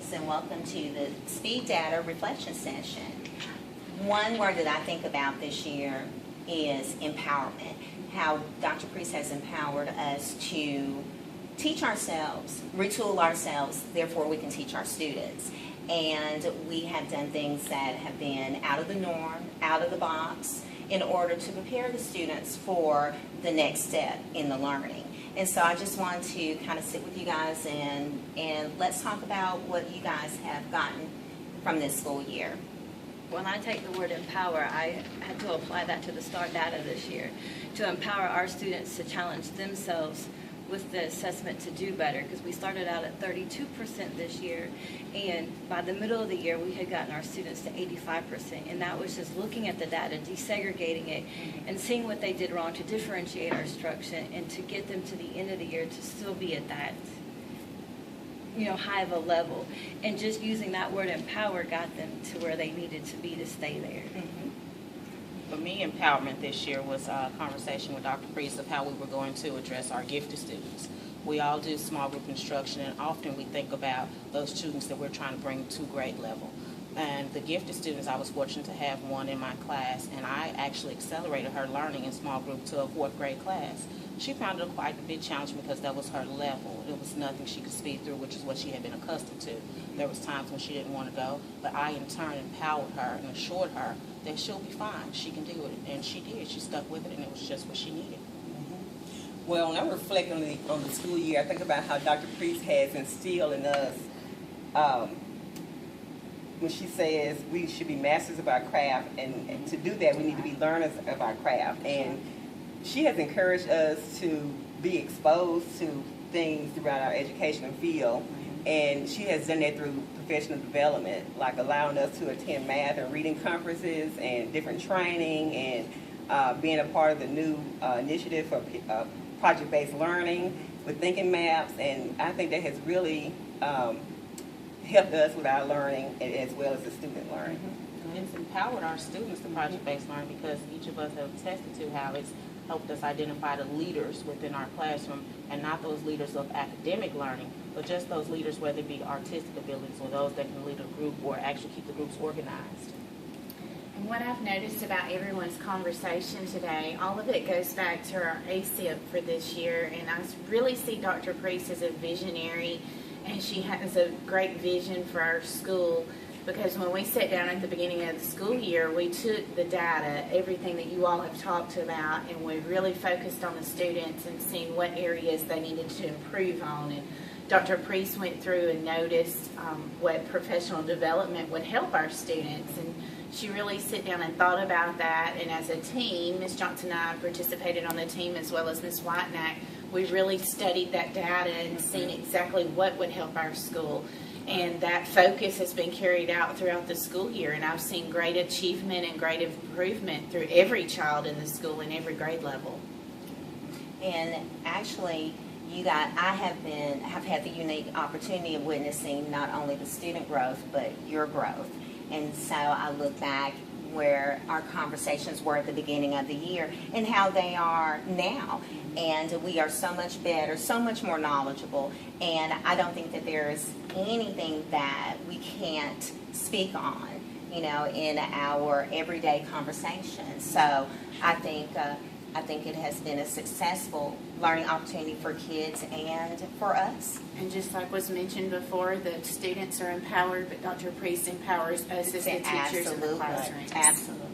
Greetings and welcome to the Speed Data Reflection Session. One word that I think about this year is empowerment. How Dr. Priest has empowered us to teach ourselves, retool ourselves, therefore we can teach our students. And we have done things that have been out of the norm, out of the box, in order to prepare the students for the next step in the learning. And so I just want to kind of sit with you guys and let's talk about what you guys have gotten from this school year. When I take the word empower, I had to apply that to the STAR data this year, to empower our students to challenge themselves with the assessment to do better, because we started out at 32% this year, and by the middle of the year we had gotten our students to 85%, and that was just looking at the data, desegregating it, and seeing what they did wrong to differentiate our instruction and to get them to the end of the year to still be at that high of a level, and just using that word empower got them to where they needed to be to stay there. For me, empowerment this year was a conversation with Dr. Priest of how we were going to address our gifted students. We all do small group instruction, and often we think about those students that we're trying to bring to grade level. And the gifted students, I was fortunate to have one in my class, and I actually accelerated her learning in small group to a 4th grade class. She found it quite a bit challenging because that was her level. It was nothing she could speed through, which is what she had been accustomed to. There was times when she didn't want to go, but I in turn empowered her and assured her that she'll be fine. She can do it, and she did. She stuck with it, and it was just what she needed. Well, when I reflect on the school year, I think about how Dr. Priest has instilled in us when she says we should be masters of our craft, and to do that we need to be learners of our craft. And she has encouraged us to be exposed to things throughout our educational field, and she has done that through professional development, like allowing us to attend math and reading conferences and different training, and being a part of the new initiative for project-based learning with thinking maps. And I think that has really helped us with our learning as well as the student learning. It's empowered our students to project-based learning because each of us have attested to how it's helped us identify the leaders within our classroom, and not those leaders of academic learning, but just those leaders, whether it be artistic abilities or those that can lead a group or actually keep the groups organized. And what I've noticed about everyone's conversation today, all of it goes back to our ASIP for this year, and I really see Dr. Priest as a visionary, and she has a great vision for our school. Because when we sat down at the beginning of the school year, we took the data, everything that you all have talked about, and we really focused on the students and seeing what areas they needed to improve on. And Dr. Priest went through and noticed what professional development would help our students. And she really sat down and thought about that. And as a team, Ms. Johnson and I participated on the team as well as Ms. Whitenack. We really studied that data and seen exactly what would help our school. And that focus has been carried out throughout the school year, and I've seen great achievement and great improvement through every child in the school in every grade level. And actually, I have had the unique opportunity of witnessing not only the student growth, but your growth. And so I look back where our conversations were at the beginning of the year and how they are now. And we are so much better, so much more knowledgeable, and I don't think that there's anything that we can't speak on, in our everyday conversation. So I think it has been a successful learning opportunity for kids and for us. And just like was mentioned before, the students are empowered, but Dr. Priest empowers us as the teachers in the classroom. Absolutely.